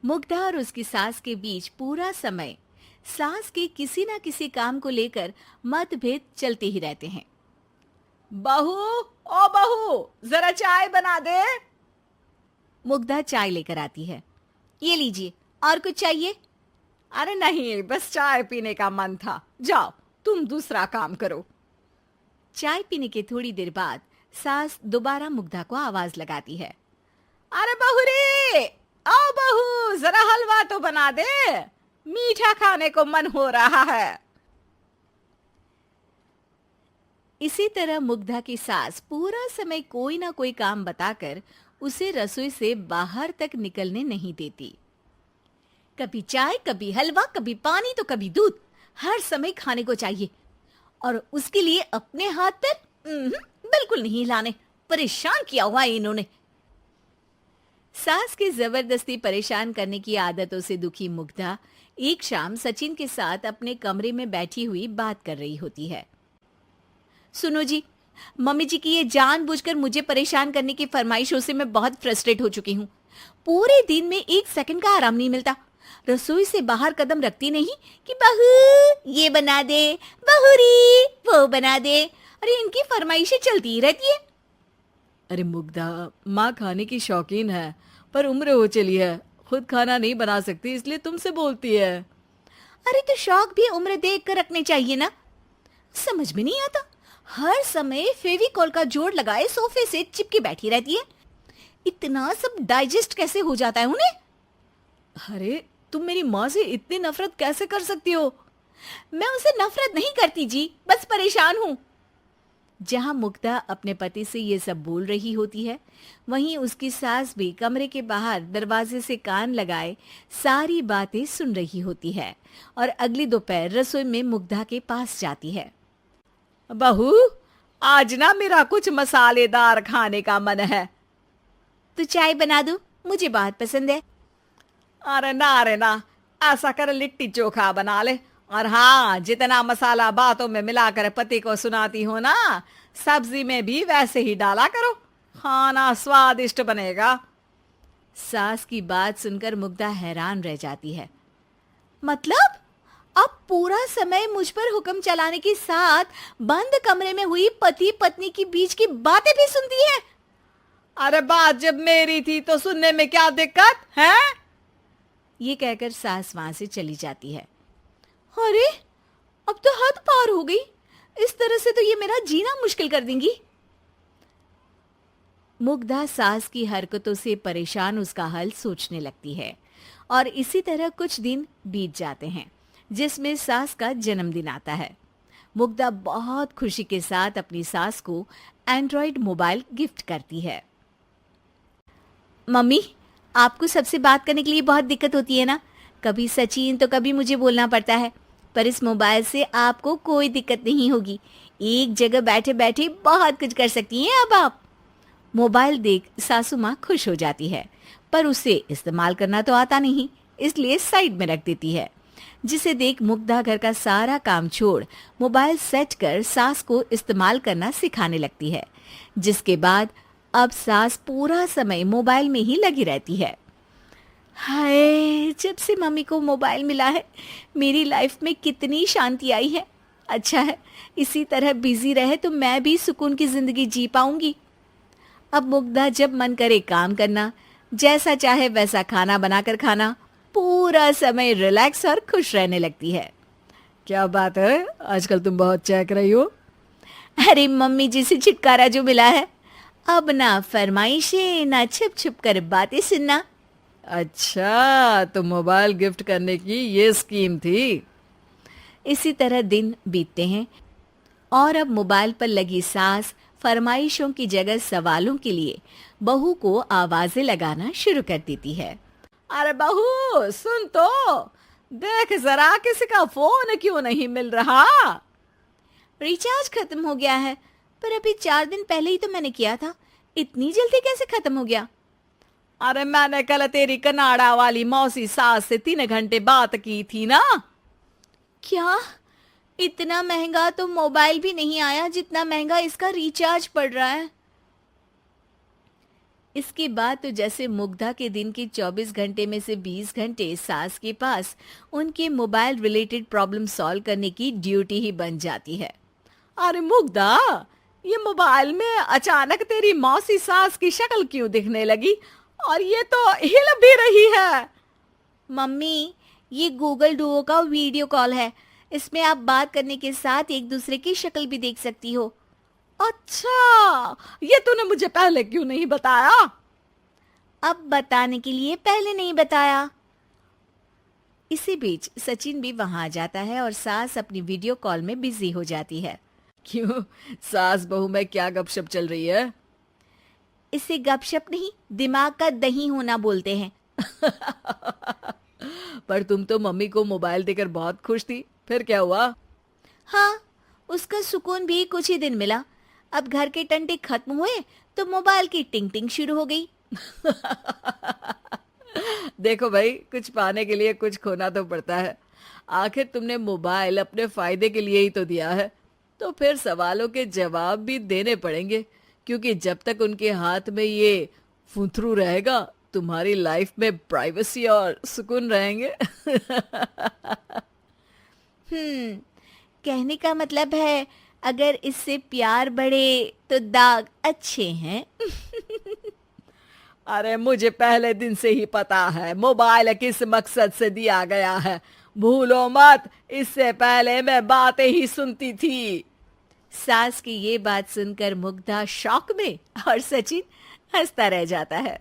मुग्धा और उसकी सास के बीच पूरा समय सास के किसी न किसी काम को लेकर मतभेद चलते ही रहते हैं। बहू, ओ बहू, जरा चाय बना दे। मुग्धा चाय लेकर आती है। ये लीजिए, और कुछ चाहिए? अरे नहीं, बस चाय पीने का मन था। जाओ, तुम दूसरा काम करो। चाय पीने के थोड़ी देर बाद सास दोबारा मुग्धा को आवाज लगाती है। अरे बहू रे, आओ बहू, जरा हलवा तो बना दे, मीठा खाने को मन हो रहा है। इसी तरह मुग्धा की सास पूरा समय कोई ना कोई काम बताकर उसे रसोई से बाहर तक निकलने नहीं देती। कभी चाय, कभी हलवा, कभी पानी तो कभी दूध, हर समय खाने को चाहिए और उसके लिए अपने हाथ पैर बिल्कुल नहीं हिलाने। परेशान किया हुआ है इन्होंने। सास की जबरदस्ती परेशान करने की आदतों से दुखी मुग्धा एक शाम सचिन के साथ अपने कमरे में बैठी हुई बात कर रही होती है। सुनो जी, मम्मी जी की ये जानबूझकर मुझे परेशान करने की फरमाइशों से मैं बहुत फ्रस्ट्रेट हो चुकी हूँ। पूरे दिन में एक सेकंड का आराम नहीं मिलता। रसोई से बाहर कदम रखती नहीं कि बहू ये बना दे, बहुरी वो बना दे। अरे इनकी फरमाइशें चलती ही रहती है। अरे मुग्धा, माँ खाने की शौकीन है, पर उम्र हो चली है, खुद खाना नहीं बना सकती, इसलिए तुमसे बोलती है। अरे तो शौक भी उम्र देख कर रखने चाहिए ना। समझ में नहीं आता, हर समय फेविकॉल का जोड़ लगाए सोफे से चिपकी बैठी रहती है। इतना सब डाइजेस्ट कैसे हो जाता है उन्हें? अरे तुम मेरी माँ से इतनी नफरत कैसे कर सकती हो? मैं उनसे नफरत नहीं करती जी, बस परेशान हूँ। जहां मुग्धा अपने पति से ये सब बोल रही होती है, वहीं उसकी सास भी कमरे के बाहर दरवाजे से कान लगाए सारी बातें सुन रही होती है और अगली दोपहर रसोई में मुग्धा के पास जाती है। बहू, आज ना मेरा कुछ मसालेदार खाने का मन है। तो चाय बना दूं? मुझे बहुत पसंद है। अरे ना, ऐसा कर लिट्टी चोखा बना ले। और हाँ, जितना मसाला बातों में मिलाकर पति को सुनाती हो ना, सब्जी में भी वैसे ही डाला करो, खाना स्वादिष्ट बनेगा। सास की बात सुनकर मुग्धा हैरान रह जाती है। मतलब अब पूरा समय मुझ पर हुक्म चलाने के साथ बंद कमरे में हुई पति पत्नी की बीच की बातें भी सुनती है? अरे बात जब मेरी थी तो सुनने में क्या दिक्कत है? ये कहकर सास वहां से चली जाती है। अरे अब तो हद पार हो गई। इस तरह से तो ये मेरा जीना मुश्किल कर देंगी। मुग्धा सास की हरकतों से परेशान उसका हल सोचने लगती है और इसी तरह कुछ दिन बीत जाते हैं, जिसमें सास का जन्मदिन आता है। मुग्धा बहुत खुशी के साथ अपनी सास को एंड्रॉयड मोबाइल गिफ्ट करती है। मम्मी, आपको सबसे बात करने के लिए बहुत दिक्कत होती है ना? कभी सचिन तो कभी मुझे बोलना पड़ता है, पर इस मोबाइल से आपको कोई दिक्कत नहीं होगी। एक जगह बैठे बैठे बहुत कुछ कर सकती हैं अब आप। मोबाइल देख सासू माँ खुश हो जाती है, पर उसे इस्तेमाल करना तो आता नहीं, इसलिए साइड में रख देती है। जिसे देख मुग्धा घर का सारा काम छोड़ मोबाइल सेट कर सास को इस्तेमाल करना सिखाने लगती है, जिसके बाद अब सास पूरा समय मोबाइल में ही लगी रहती है। हाय, जब से मम्मी को मोबाइल मिला है मेरी लाइफ में कितनी शांति आई है। अच्छा है, इसी तरह बिजी रहे तो मैं भी सुकून की जिंदगी जी पाऊंगी। अब मुग्धा जब मन करे काम करना, जैसा चाहे वैसा खाना बनाकर खाना, पूरा समय रिलैक्स और खुश रहने लगती है। क्या बात है, आजकल तुम बहुत चहक रही हो। अरे मम्मी जी से छुटकारा जो मिला है, अब ना फरमाइशें ना छुप छुप कर बातें सुनना। अच्छा, तो मोबाइल गिफ्ट करने की ये स्कीम थी। इसी तरह दिन बीतते हैं और अब मोबाइल पर लगी सास फरमाइशों की जगह सवालों के लिए बहू को आवाजें लगाना शुरू कर देती है। अरे बहू सुन तो, देख जरा किसी का फोन क्यों नहीं मिल रहा? रिचार्ज खत्म हो गया है, पर अभी 4 दिन पहले ही तो मैंने किया था। इतनी जल्दी कैसे खत्म हो गया? अरे मैंने कल तेरी कनाडा वाली मौसी सास से 3 घंटे बात की थी ना। क्या? इतना महंगा तो मोबाइल भी नहीं आया जितना महंगा इसका रिचार्ज पड़ रहा है। इसके बाद तो जैसे मुग्धा के दिन के 24 घंटे में से 20 घंटे सास के पास उनके मोबाइल रिलेटेड प्रॉब्लम सॉल्व करने की ड्यूटी ही बन जाती है। अरे मुग्धा, ये मोबाइल में अचानक तेरी मौसी सास की शक्ल क्यों दिखने लगी? और ये तो हिल भी रही है। मम्मी, ये गूगल डुओ का वीडियो कॉल है। इसमें आप बात करने के साथ एक दूसरे की शक्ल भी देख सकती हो। अच्छा, ये तूने मुझे पहले क्यों नहीं बताया? अब बताने के लिए पहले नहीं बताया। इसी बीच सचिन भी वहां आ जाता है और सास अपनी वीडियो कॉल में बिजी हो जाती है। क्यों, सास बहू में क्या गपशप चल रही है? इसे गपशप नहीं, दिमाग का दही होना बोलते हैं। पर तुम तो मम्मी को मोबाइल देकर बहुत खुश थी, फिर क्या हुआ? हाँ, उसका सुकून भी कुछ ही दिन मिला। अब घर के टंटे खत्म हुए तो मोबाइल की टिंग टिंग शुरू हो गई। देखो भाई, कुछ पाने के लिए कुछ खोना तो पड़ता है। आखिर तुमने मोबाइल अपने फायदे के लिए ही तो दिया है, तो फिर सवालों के जवाब भी देने पड़ेंगे, क्योंकि जब तक उनके हाथ में ये फुंथरू रहेगा, तुम्हारी लाइफ में प्राइवेसी और सुकून रहेंगे। कहने का मतलब है अगर इससे प्यार बढ़े तो दाग अच्छे हैं। अरे मुझे पहले दिन से ही पता है मोबाइल किस मकसद से दिया गया है। भूलो मत, इससे पहले मैं बातें ही सुनती थी। सास की ये बात सुनकर मुग्धा शॉक में और सचिन हंसता रह जाता है।